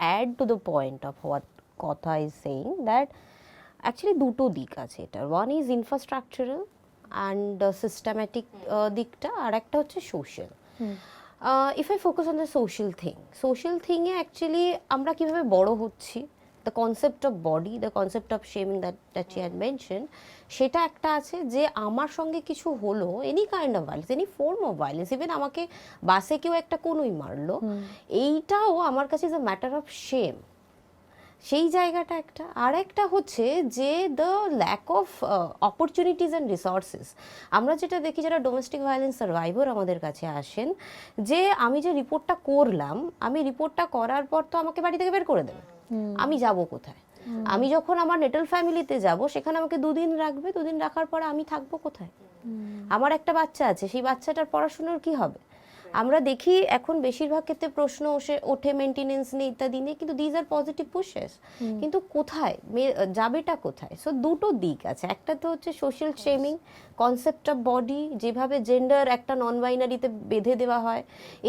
add to the point of what Kotha is saying, that actually দুটো দিক আছে এটা, one is infrastructural and systematic দিকটা, আর একটা হচ্ছে social. If I focus on the social thing A actually আমরা কিভাবে বড় হচ্ছি, the concept of body, the concept of shaming that she had mentioned, সেটা একটা আছে যে আমার সঙ্গে কিছু হলো, any kind of violence, any form of violence, even আমাকে বাসে কেউ একটা কোনোই মারলো, এইটাও আমার কাছে is a matter of shame. সেই জায়গাটা একটা। আর একটা হচ্ছে যে the lack of opportunities and resources. আমরা যেটা দেখি যারা ডোমেস্টিক ভায়োলেন্স সার্ভাইভার আমাদের কাছে আসেন, যে আমি যে রিপোর্টটা করলাম, আমি রিপোর্টটা করার পর তো আমাকে বাড়ি থেকে বের করে দেবে, আমি যাব কোথায়? আমি যখন আমার নেটাল ফ্যামিলিতে যাব, সেখানে আমাকে 2 দিন রাখবে, 2 দিন রাখার পরে আমি থাকবো কোথায়? আমার একটা বাচ্চা আছে, সেই বাচ্চাটার পড়াশোনার কি হবে? আমরা দেখি এখন বেশিরভাগ ক্ষেত্রে প্রশ্ন ওঠে মেনটেনেন্স নেই ইত্যাদি নিয়ে, কিন্তু দিজ আর পজিটিভ পুশেস, কিন্তু কোথায় যাবেটা কোথায়? সো দুটো দিক আছে, একটা তো হচ্ছে social shaming, concept of body, যেভাবে জেন্ডার একটা নন বাইনারিতে বেঁধে দেওয়া হয়,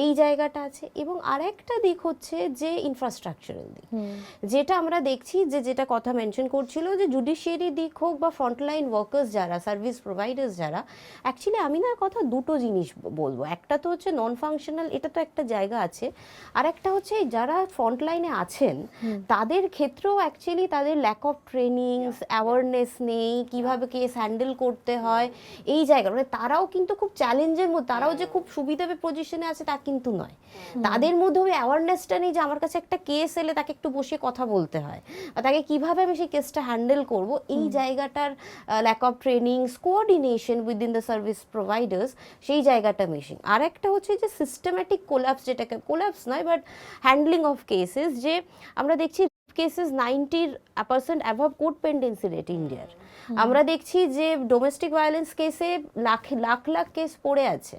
এই জায়গাটা আছে, এবং আরেকটা দিক হচ্ছে যে ইনফ্রাস্ট্রাকচারাল দিক, যেটা আমরা দেখছি যে যেটা কথা মেনশন করছিল, যে জুডিশিয়ারি দিক হোক বা ফ্রন্টলাইন ওয়ার্কার্স যারা, সার্ভিস প্রোভাইডার্স যারা, অ্যাকচুয়ালি আমি না কথা দুটো জিনিস বলবো, একটা তো হচ্ছে নন ফাংশনাল, এটা তো একটা জায়গা আছে, আর একটা হচ্ছে যারা ফ্রন্টলাইনে আছেন তাদের ক্ষেত্রেও অ্যাকচুয়ালি তাদের ল্যাক অফ ট্রেনিংস, অ্যাওয়ারনেস নেই, কিভাবে কেস হ্যান্ডেল করতে হয়, এই জায়গা, মানে তারাও কিন্তু খুব চ্যালেঞ্জের মধ্যে, তারাও যে খুব সুবিধা পজিশনে আছে তা কিন্তু নয়, তাদের মধ্যে ওই অ্যাওয়ারনেসটা নেই যে আমার কাছে একটা কেস এলে তাকে একটু বসে কথা বলতে হয়, বা তাকে কিভাবে আমি সেই কেসটা হ্যান্ডেল করব, এই জায়গাটার lack of trainings, coordination within the service providers, সেই জায়গাটা মিসিং। আর একটা হচ্ছে যে সিস্টেম্যাটিক কোলাপস, যেটাকে কোলাপস নয় বাট হ্যান্ডলিং অফ কেসেস, যে আমরা দেখছি কেসেস 90% অ্যাভাব কোর্ট পেন্ডেন্সি রেট ইন্ডিয়ার, আমরা দেখছি যে ডোমেস্টিক ভায়োলেন্স কেসে লাখ লাখ কেস পড়ে আছে।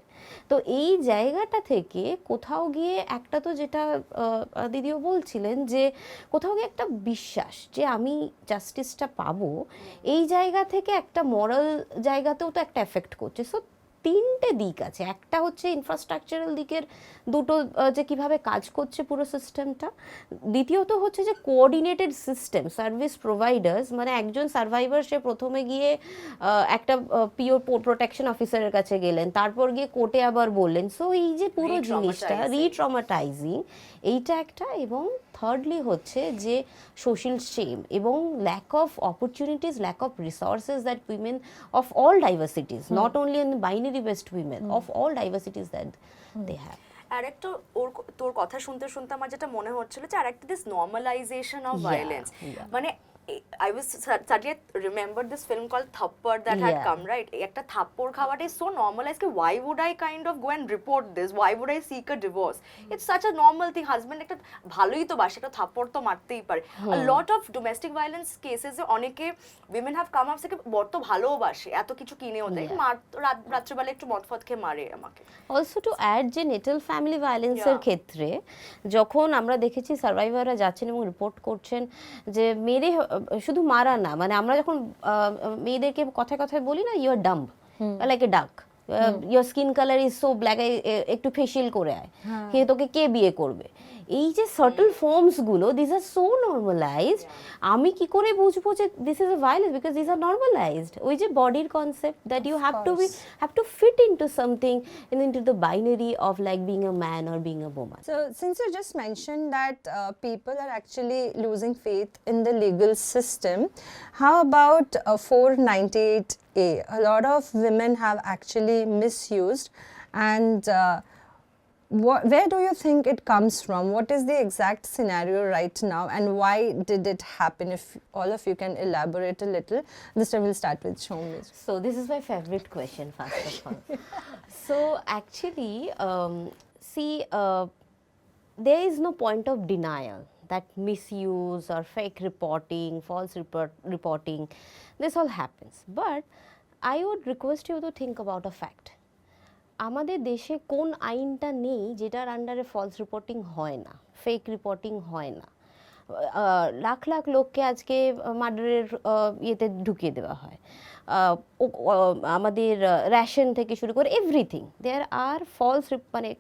তো এই জায়গাটা থেকে কোথাও গিয়ে একটা, তো যেটা দিদিও বলছিলেন, যে কোথাও গিয়ে একটা বিশ্বাস যে আমি জাস্টিসটা পাবো, এই জায়গা থেকে একটা মরাল জায়গাতেও তো একটা এফেক্ট করছে। সো তিনটে দিক আছে, একটা হচ্ছে ইনফ্রাস্ট্রাকচারাল দিকের দুটো, যে কিভাবে কাজ করছে পুরো সিস্টেমটা, দ্বিতীয়ত হচ্ছে যে কোঅর্ডিনেটেড সিস্টেম, সার্ভিস প্রোভাইডার্স, মানে একজন সার্ভাইভার সে প্রথমে গিয়ে একটা পিও প্রোটেকশন অফিসারের কাছে গেলেন, তারপর গিয়ে কোর্টে আবার বললেন, সো এই যে পুরো জিনিসটা রিট্রমাটাইজিং, এইটা একটা। এবং থার্ডলি হচ্ছে যে সোশ্যাল শেম এবং lack of opportunities, lack of resources that women of all diversities, not only in binary based women, of all diversities that they have. আরেকটা তোর কথা শুনতে শুনতে আমার যেটা মনে হচ্ছিল যে আরেকটা দিস নর্মালাইজেশন অফ ভায়োলেন্স, মানে I was suddenly remembered this film called Thappad that had come, right? একটা থাপ্পড় খাওয়াটা is so normalized that why would I kind of go and report this? Why would I seek a divorce? It's such a normal thing. Husband একটা ভালোই তো বাসে, একটা থাপ্পড় তো মারতেই পারে। A lot of domestic violence cases এ অনেকে women have come up থেকে বর তো ভালোবাসে, এত কিছু কিনেও দেয়, রাত্রেবেলা একটু মদ ফদ খেয়ে মারে আমাকে। অলসো টু অ্যাড, যে নেটাল ফ্যামিলি ভায়োলেন্সের ক্ষেত্রে যখন আমরা দেখেছি সার্ভাইভাররা যাচ্ছেন এবং রিপোর্ট করছেন, যে মেয়েদের শুধু মারা না, মানে আমরা যখন মেয়েদেরকে কথায় কথায় বলি না, you are dumb like a duck, your skin colour is so black, একটু ফেসিয়াল করে আয়, তোকে কে বিয়ে করবে, এই যে সার্টেল ফর্মস গুলো, দিস আর সো নর্মালাইজড, আমি কি করে বুঝবো যে this is a violence? Because this are normalized. ওই যে বডির concept, that you have to fit into something, into the binary of like being a man or being a woman. So since you just mentioned that people are actually losing faith in the legal system, how about 498A? A lot of women have actually misused, and where do you think it comes from? What is the exact scenario right now, and why did it happen? If all of you can elaborate a little. This time we'll start with Shomi. So this is my favorite question, first of all. So actually, see, there is no point of denial that misuse or fake reporting, false reporting, this all happens. But I would request you to think about a fact. আমাদের দেশে কোন আইনটা নেই যেটার আন্ডারে false reporting হয় না, fake reporting হয় না? লাখ লাখ লোককে আজকে মার্ডারের ইয়েতে ঢুকিয়ে দেওয়া হয়, আমাদের রেশন থেকে শুরু করে এভরিথিং, দেয়ার আর ফলস, মানে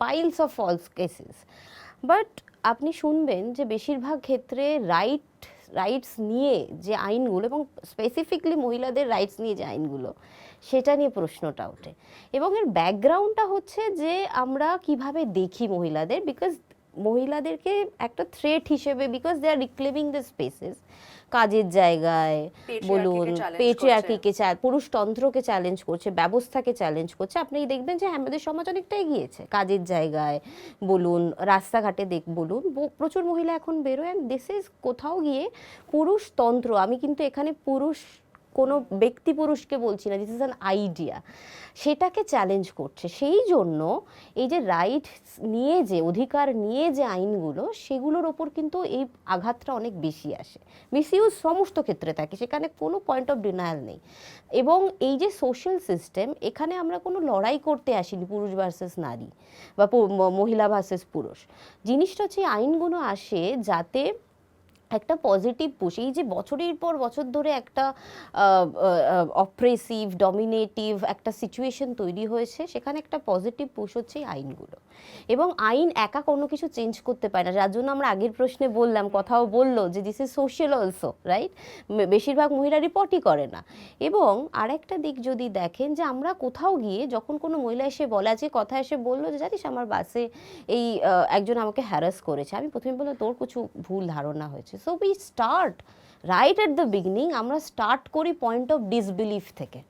piles of false cases. But আপনি শুনবেন যে বেশিরভাগ ক্ষেত্রে রাইটস নিয়ে যে আইনগুলো, এবং স্পেসিফিকলি মহিলাদের রাইটস নিয়ে যে আইনগুলো, সেটা নিয়ে প্রশ্নটা ওঠে। এবং এর ব্যাকগ্রাউন্ডটা হচ্ছে যে আমরা কিভাবে দেখি মহিলাদের, বিকজ মহিলাদেরকে একটা থ্রেট হিসেবে, because they are reclaiming the spaces, কাজের জায়গায় বলুন, পেট্রিয়ার্কিকে পুরুষতন্ত্রকে চ্যালেঞ্জ করছে, ব্যবস্থাকে চ্যালেঞ্জ করছে। আপনি দেখবেন যে আমাদের সমাজ অনেকটা এগিয়েছে, কাজের জায়গায় বলুন, রাস্তাঘাটে বলুন, প্রচুর মহিলা এখন বেরোয়। অ্যান্ড দিস ইজ কোথাও গিয়ে পুরুষতন্ত্র, আমি কিন্তু এখানে কোনো ব্যক্তি পুরুষকে বলছি না, দিস ইজ অ্যান আইডিয়া, সেটাকে চ্যালেঞ্জ করছে। সেই জন্য এই যে রাইট নিয়ে যে অধিকার নিয়ে যে আইনগুলো, সেগুলোর ওপর কিন্তু এই আঘাতটা অনেক বেশি আসে। মিসইউজ সমস্ত ক্ষেত্রে থাকে, সেখানে কোনো পয়েন্ট অফ ডিনায়াল নেই। এবং এই যে সোশ্যাল সিস্টেম, এখানে আমরা কোনো লড়াই করতে আসিনি পুরুষ ভার্সেস নারী বা মহিলা ভার্সেস পুরুষ। জিনিসটা হচ্ছে আইনগুলো আসে যাতে একটা পজিটিভ পুশ, এই যে বছরের পর বছর ধরে একটা অপ্রেসিভ ডমিনেটিভ একটা সিচুয়েশন তৈরি হয়েছে, সেখানে একটা পজিটিভ পুশ হচ্ছে এই আইনগুলো। এবং আইন একা কোনো কিছু চেঞ্জ করতে পারে না, যার জন্য আমরা আগের প্রশ্নে বললাম, কথাও বললো যে this is social also, right? বেশিরভাগ মহিলা রিপোর্টই করে না। এবং আরেকটা দিক যদি দেখেন, যে আমরা কোথাও গিয়ে যখন কোনো মহিলা এসে বলে, আজকে কথা এসে বললো যে জানিস আমার বাসে এই একজন আমাকে হ্যারাস করেছে, আমি প্রথমে বললাম তোর কিছু ভুল ধারণা হয়েছে। So we start right at the beginning, আমরা স্টার্ট করি পয়েন্ট অফ ডিসবিলিফ থেকে।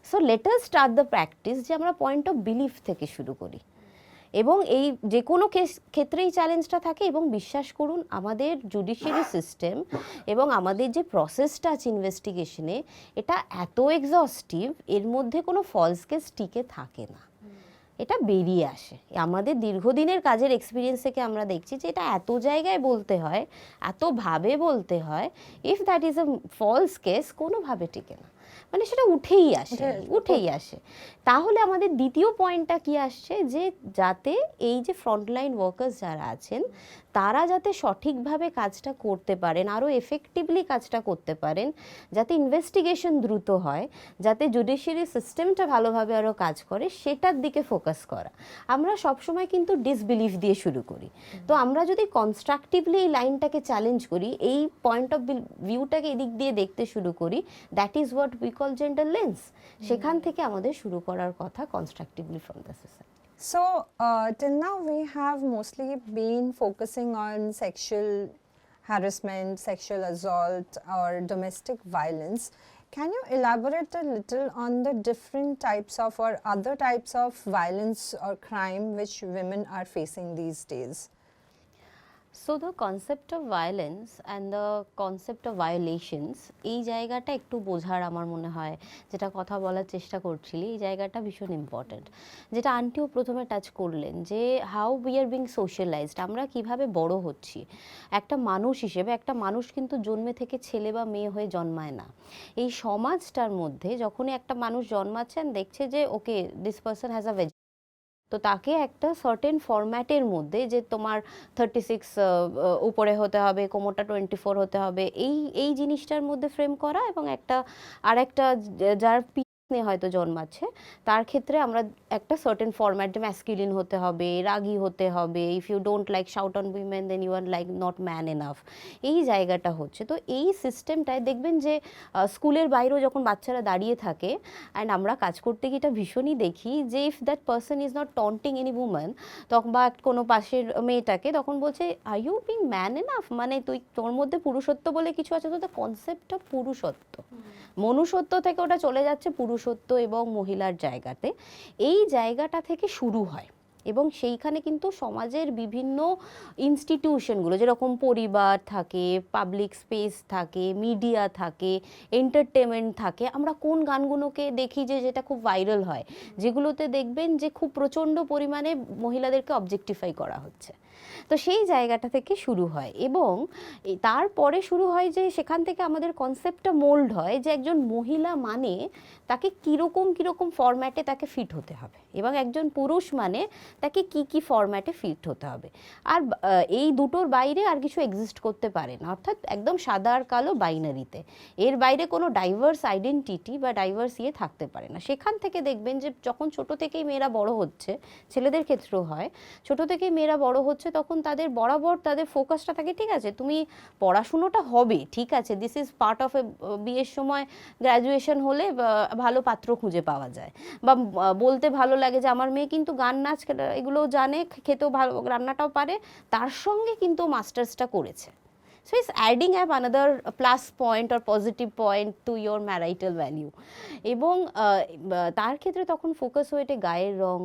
So let us start the practice যে আমরা পয়েন্ট অফ বিলিফ থেকে শুরু করি। এবং এই যে কোনো ক্ষেত্রেই চ্যালেঞ্জটা থাকে। এবং বিশ্বাস করুন, আমাদের জুডিশিয়ারি সিস্টেম এবং আমাদের যে প্রসেসটা আছে ইনভেস্টিগেশনে, এটা এত এক্সস্টিভ, এর মধ্যে কোনো ফলস কেস টিকে থাকে না, এটা বেরিয়ে আসে। আমাদের দীর্ঘদিনের কাজের এক্সপিরিয়েন্স থেকে আমরা দেখছি যে এটা এত জায়গায় বলতে হয়, এতভাবে বলতে হয়, if that is a false case কোনোভাবে টিকে না, মানে সেটা উঠেই আসে। তাহলে আমাদের দ্বিতীয় পয়েন্টটা কি আসছে, যে যাতে এই যে ফ্রন্টলাইন ওয়ার্কার্স যারা আছেন, তারা যাতে সঠিকভাবে কাজটা করতে পারেন, আরও এফেক্টিভলি কাজটা করতে পারেন, যাতে ইনভেস্টিগেশন দ্রুত হয়, যাতে জুডিশিয়ারি সিস্টেমটা ভালোভাবে আরও কাজ করে, সেটার দিকে ফোকাস করা। আমরা সবসময় কিন্তু ডিসবিলিভ দিয়ে শুরু করি। তো আমরা যদি কনস্ট্রাকটিভলি এই লাইনটাকে চ্যালেঞ্জ করি, এই পয়েন্ট অফ ভিউটাকে এদিক দিয়ে দেখতে শুরু করি, that is what we call gender lens. সেখান থেকে আমাদের শুরু করার কথা, constructively from the society. So, till now we have mostly been focusing on sexual harassment, sexual assault, or domestic violence. Can you elaborate a little on the different types of or other types of violence or crime which women are facing these days? So the concept of violence and the concept of violations, এই জায়গাটা একটু বোঝার আমার মনে হয়, যেটা কথা বলার চেষ্টা করছিলি, এই জায়গাটা ভীষণ ইম্পর্ট্যান্ট। যেটা আন্টিও প্রথমে টাচ করলেন, যে হাউ উই আর বিং সোশ্যালাইজড, আমরা কিভাবে বড় হচ্ছি একটা মানুষ হিসেবে। একটা মানুষ কিন্তু জন্মে থেকে ছেলে বা মেয়ে হয়ে জন্মায় না। এই সমাজটার মধ্যে যখনই একটা মানুষ জন্মাচ্ছেন, দেখছে যে okay this person has a তো তাকে একটা সার্টেন ফরম্যাটের মধ্যে, যে তোমার 36 উপরে হতে হবে, কোমরটা 24 হতে হবে, এই জিনিসটার মধ্যে ফ্রেম করা। এবং আরেকটা যার নিয়ে হয়তো জন্মাচ্ছে, তার ক্ষেত্রে আমরা একটা সার্টেন ফরম্যাট, যে ম্যাসকিউলিন হতে হবে, রাগী হতে হবে, if you don't like shout on women then you are like not man enough, এই জায়গাটা হচ্ছে। তো এই সিস্টেমটায় দেখবেন যে স্কুলের বাইরেও যখন বাচ্চারা দাঁড়িয়ে থাকে, অ্যান্ড আমরা কাজ করতে গিয়ে এটা ভীষণই দেখি, যে if that person is not taunting any woman, তখন বা কোনো পাশের মেয়েটাকে, তখন বলছে are you being man enough, মানে তোর মধ্যে পুরুষত্ব বলে কিছু আছে। তো দ্য কনসেপ্ট অফ পুরুষত্ব, মনুষ্যত্ব থেকে ওটা চলে যাচ্ছে পুরুষত্ব এবং মহিলার জায়গাতে। এই জায়গাটা থেকে শুরু হয়। এবং সেইখানে কিন্তু সমাজের বিভিন্ন ইনস্টিটিউশনগুলো, যেরকম পরিবার থাকে, পাবলিক স্পেস থাকে, মিডিয়া থাকে, এন্টারটেনমেন্ট থাকে, আমরা কোন গানগুলোকে দেখি যেটা খুব ভাইরাল হয়, যেগুলোতে দেখবেন যে খুব প্রচণ্ড পরিমাণে মহিলাদেরকে অবজেক্টিফাই করা হচ্ছে। তো সেই জায়গাটা থেকে শুরু হয়। এবং তারপরে শুরু হয় যে সেখান থেকে আমাদের কনসেপ্টটা মোল্ড হয়, যে একজন মহিলা মানে তাকে কীরকম ফরম্যাটে তাকে ফিট হতে হবে, এবং একজন পুরুষ মানে তাকে কি ফরম্যাটে ফিট হতে হবে। আর এই দুটোর বাইরে আর কিছু এক্সিস্ট করতে পারে না, অর্থাৎ একদম সাদা আর কালো বাইনারিতে, এর বাইরে কোনো ডাইভার্স আইডেন্টিটি বা ডাইভার্স থাকতে পারে না। সেখান থেকে দেখবেন যে যখন ছোট থেকেই মেয়েরা বড় হচ্ছে, ছেলেদের ক্ষেত্রেও হয়, ছোট থেকেই মেয়েরা বড় হচ্ছে, হচ্ছে তখন তাদের বরাবর তাদের ফোকাসটা থাকে, ঠিক আছে তুমি পড়াশুনোটা হবে, ঠিক আছে দিস ইজ পার্ট অফ এ, বিয়ের সময় গ্র্যাজুয়েশন হলে ভালো পাত্র খুঁজে পাওয়া যায়, বা বলতে ভালো লাগে যে আমার মেয়ে কিন্তু গান নাচ এগুলোও জানে, খেতেও ভালো, রান্নাটাও পারে, তার সঙ্গে কিন্তু মাস্টার্সটা করেছে। So it's adding up another plus point or positive point to your marital value. এবং তার ক্ষেত্রে তখন ফোকাস হয়ে ওঠে গায়ের রং,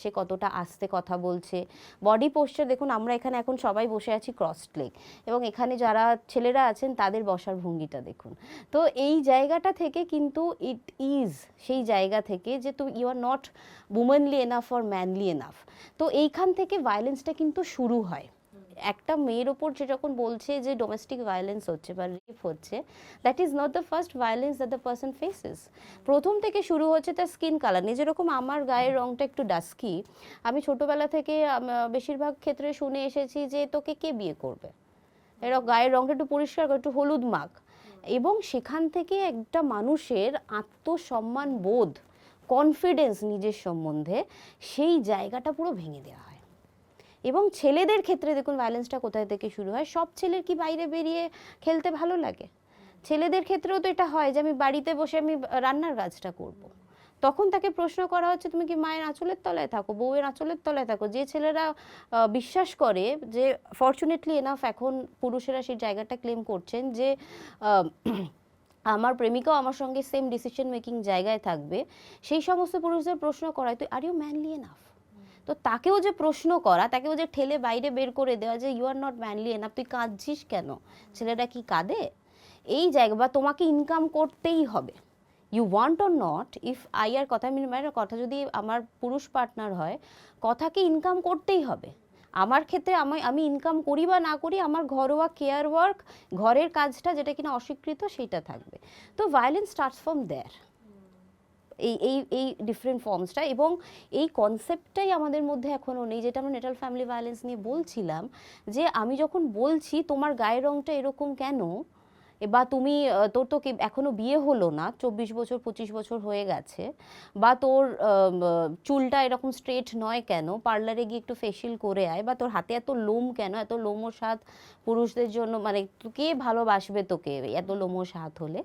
সে কতটা আস্তে কথা বলছে, বডি পোশ্চার। দেখুন আমরা এখানে এখন সবাই বসে আছি ক্রসড লেগ, এবং এখানে যারা ছেলেরা আছেন তাদের বসার ভঙ্গিটা দেখুন। তো এই জায়গাটা থেকে কিন্তু ইট ইজ সেই জায়গা থেকে যে তুমি you are not womanly enough or manly enough. তো এইখান থেকে ভায়োলেন্সটা কিন্তু শুরু হয়। একটা মেয়ের ওপর যে যখন বলছে যে ডোমেস্টিক ভায়োলেন্স হচ্ছে বা রেপ হচ্ছে, that is not the first violence that the person faces. প্রথম থেকে শুরু হচ্ছে তার স্কিন কালার নিয়ে, যেরকম আমার গায়ের রংটা একটু ডাস্কি, আমি ছোটোবেলা থেকে বেশিরভাগ ক্ষেত্রে শুনে এসেছি যে তোকে কে বিয়ে করবে, এরকম গায়ের রংটা একটু পরিষ্কার করে, একটু হলুদ মাখ, এবং সেখান থেকে একটা মানুষের আত্মসম্মান বোধ, কনফিডেন্স নিজের সম্বন্ধে, সেই জায়গাটা পুরো ভেঙে দেওয়া হয়। এবং ছেলেদের ক্ষেত্রে দেখুন ভায়োলেন্সটা কোথায় থেকে শুরু হয়। সব ছেলের কি বাইরে বেরিয়ে খেলতে ভালো লাগে? ছেলেদের ক্ষেত্রেও তো এটা হয় যে আমি বাড়িতে বসে আমি রান্নার কাজটা করব। তখন তাকে প্রশ্ন করা হচ্ছে তুমি কি মায়ের আঁচলের তলায় থাকো, বউয়ের আঁচলের তলায় থাকো। যে ছেলেরা বিশ্বাস করে যে, ফরচুনেটলি এনাফ এখন পুরুষেরা সেই জায়গাটা ক্লেম করছেন যে আমার প্রেমিকাও আমার সঙ্গে সেম ডিসিশন মেকিং জায়গায় থাকবে, সেই সমস্ত পুরুষদের প্রশ্ন করায় তুই আর ইউ ম্যানলি এনাফ? তো তাকেও যে প্রশ্ন করা, তাকেও যে ঠেলে বাইরে বের করে দেওয়া যে you are not manly enough, তুই কাঁদছিস কেন, ছেলেরা কি কাঁদে? এই জায়গা, বা তোমাকে ইনকাম করতেই হবে, you want or not. If I আর কথা, মায়ের কথা যদি আমার পুরুষ পার্টনার হয়, কথাকে ইনকাম করতেই হবে। আমার ক্ষেত্রে আমি ইনকাম করি বা না করি, আমার ঘরোয়া কেয়ার ওয়ার্ক, ঘরের কাজটা যেটা কিনা অস্বীকৃত, সেইটা থাকবে। তো ভায়োলেন্স স্টার্টস ফ্রম দেয়ার, এই এই এই ডিফারেন্ট ফর্মসটা। এবং এই কনসেপ্টটাই আমাদের মধ্যে এখনও নেই, যেটা আমরা নেটাল ফ্যামিলি ভায়োলেন্স নিয়ে বলছিলাম, যে আমি যখন বলছি তোমার গায়ের রংটা এরকম কেন, বা তুমি তোর তো এখনো বিয়ে হলো না, 24 বছর 25 বছর হয়ে গেছে, বা তোর চুলটা এরকম স্ট্রেট নয় কেন, পার্লারে গিয়ে একটু ফেশিয়াল করে আয়, বা তোর হাতে এত লোম কেন, এত লোমশ হাত পুরুষদের জন্য, মানে কে ভালোবাসবে তোকে এত লোমশ হাত হলে।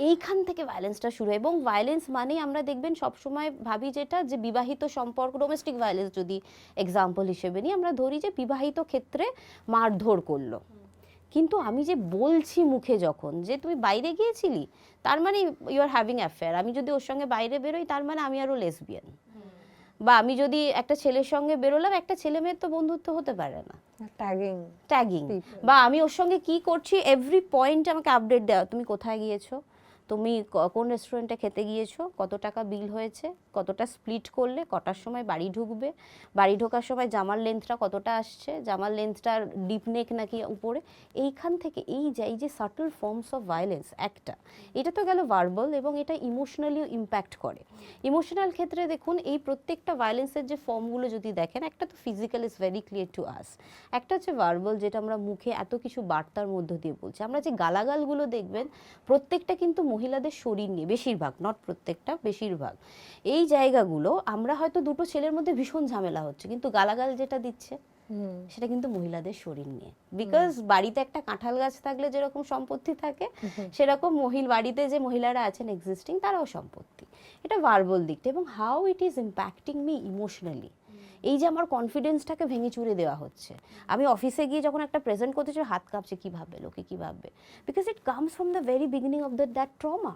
এইখান থেকে ভায়োলেন্সটা শুরু হয়। এবং ভায়োলেন্স মানেই আমরা দেখবেন সবসময় ভাবি যেটা, যে বিবাহিত সম্পর্ক, ডোমেস্টিক ভায়োলেন্স যদি এক্সাম্পল হিসেবে নিই, আমরা ধরি যে বিবাহিত ক্ষেত্রে মারধর করলো, কিন্তু আমি যে বলছি মুখে যখন যে তুমি বাইরে গিয়েছিলি, তার মানে ইউ আর হ্যাভিং অ্যাফেয়ার, আমি যদি ওর সঙ্গে বাইরে বেরোই তার মানে আমি আরও লেসবিয়ান। বা আমি যদি একটা ছেলের সঙ্গে বেরোলাম, একটা ছেলে মেয়ের তো বন্ধুত্ব হতে পারে না, ট্যাগিং। বা আমি ওর সঙ্গে কি করছি এভরি পয়েন্ট আমাকে আপডেট দেওয়া, তুমি কোথায় গিয়েছো, তুমি কোন রেস্টুরেন্টে খেতে গিয়েছো, কত টাকা বিল হয়েছে, কতটা স্প্লিট করলে, কটার সময় বাড়ি ঢুকবে, বাড়ি ঢোকার সময় জামার লেন্থটা কতটা আসছে, জামার লেন্থটার ডিপ নেক নাকি উপরে। এইখান থেকে এই যে সাটল ফর্মস অফ ভায়োলেন্স, একটা এটা তো গেল ভার্বাল, এবং এটা ইমোশনালিও ইম্প্যাক্ট করে। ইমোশনাল ক্ষেত্রে দেখুন এই প্রত্যেকটা ভায়োলেন্সের যে ফর্মগুলো যদি দেখেন, একটা তো physical is very clear to us, একটা হচ্ছে ভার্বাল, যেটা আমরা মুখে এত কিছু বার্তার মধ্য দিয়ে বলছি। আমরা যে গালাগালগুলো দেখবেন, প্রত্যেকটা কিন্তু মহিলাদের শরীর নিয়ে, বেশিরভাগ, নট প্রত্যেকটা, বেশিরভাগ। এই জায়গাগুলো আমরা হয়তো দুটো ছেলের মধ্যে ভীষণ ঝামেলা হচ্ছে, কিন্তু গালাগাল যেটা দিচ্ছে সেটা কিন্তু মহিলাদের শরীর নিয়ে। বিকজ বাড়িতে একটা কাঁঠাল গাছ থাকলে যেরকম সম্পত্তি থাকে, সেরকম বাড়িতে যে মহিলারা আছেন এক্সিস্টিং, তারাও সম্পত্তি। এটা ভার্বাল দিকটা। এবং how it is impacting me emotionally, এই যে আমার কনফিডেন্সটাকে ভেঙে চুরে দেওয়া হচ্ছে। আমি অফিসে গিয়ে যখন একটা প্রেজেন্ট করতে চাই, হাত কাঁপছে, কী ভাববে লোকে, কী ভাববে, because it comes from the very beginning of that trauma,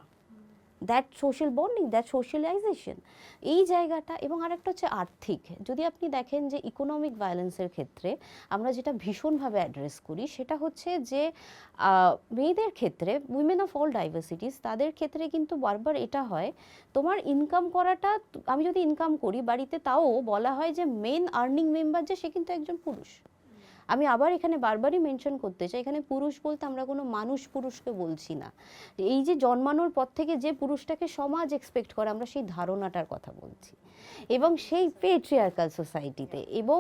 that social bonding, that socialisation, এই জায়গাটা। এবং আরেকটা হচ্ছে আর্থিক। যদি আপনি দেখেন যে ইকোনমিক ভায়োলেন্সের ক্ষেত্রে আমরা যেটা ভীষণভাবে অ্যাড্রেস করি, সেটা হচ্ছে যে মেয়েদের ক্ষেত্রে, উইমেন অফ অল ডাইভার্সিটিস, তাদের ক্ষেত্রে কিন্তু বারবার এটা হয়, তোমার ইনকাম করাটা, আমি যদি ইনকাম করি বাড়িতে, তাও বলা হয় যে মেন আর্নিং মেম্বার যে, সে কিন্তু একজন পুরুষ। আমি আবার এখানে বারবারই মেনশন করতে চাই, এখানে পুরুষ বলতে আমরা কোনো মানুষ পুরুষকে বলছি না। এই যে জন্মানোর পর থেকে যে পুরুষটাকে সমাজ এক্সপেক্ট করে, আমরা সেই ধারণাটার কথা বলছি। এবং সেই পেট্রিয়ার্কাল সোসাইটিতে, এবং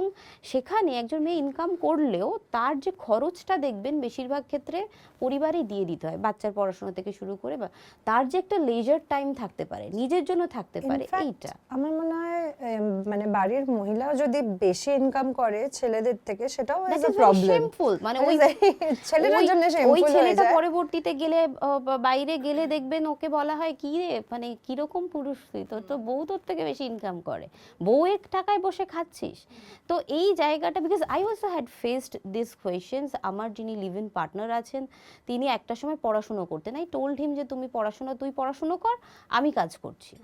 সেখানে একজন মেয়ে ইনকাম করলেও তার যে খরচটা দেখবেন বেশিরভাগ ক্ষেত্রে পরিবারই দিয়ে দিতে হয়, বাচ্চার পড়াশোনা থেকে শুরু করে, বা তার যে একটা লেজার টাইম থাকতে পারে, নিজের জন্য থাকতে পারে, এইটা আমার মনে হয় মানে বাড়ির মহিলাও যদি বেশি ইনকাম করে ছেলেদের থেকে, সেটাও That is is a very problem. shameful. মানে ওই ছেলেটার ওই- জন্য ওই shameful হয়ে ছেলেটা যায়। পরবর্তীতে গেলে বাইরে গেলে দেখবেন ওকে বলা হয় কি রে, মানে কিরকম পুরুষ তুই, তোর তো বউ তোর থেকে বেশি ইনকাম করে, বউয়ের টাকায় বসে খাচ্ছিস। তো এই জায়গাটা, because I also had faced this questions. আমার যিনি লিভ ইন পার্টনার আছেন তিনি একটা সময় পড়াশুনো করতেন, আই টোল্ড হিম যে তুই পড়াশুনো কর, আমি কাজ করছি।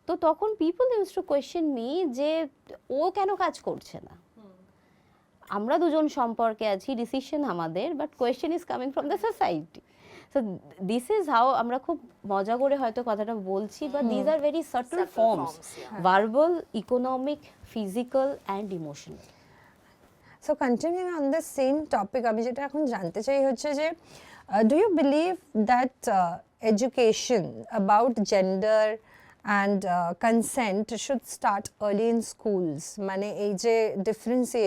তো তখন people use to question me যে ও কেন কাজ করছে না, আমরা দুজন সম্পর্কে আছি, ডিসিশন আমাদের, but question is coming from the society. So this is how আমরা খুব মজা করে হয়তো কথাটা বলছি, but these are very subtle Subtle forms, forms, yeah. Verbal, economic, physical and emotional. So continuing on the same topic, আমি যেটা এখন জানতে চাই হচ্ছে যে do you believe that education about gender and consent should start early in schools? মানে এই যে ডিফারেন্সিয়েশন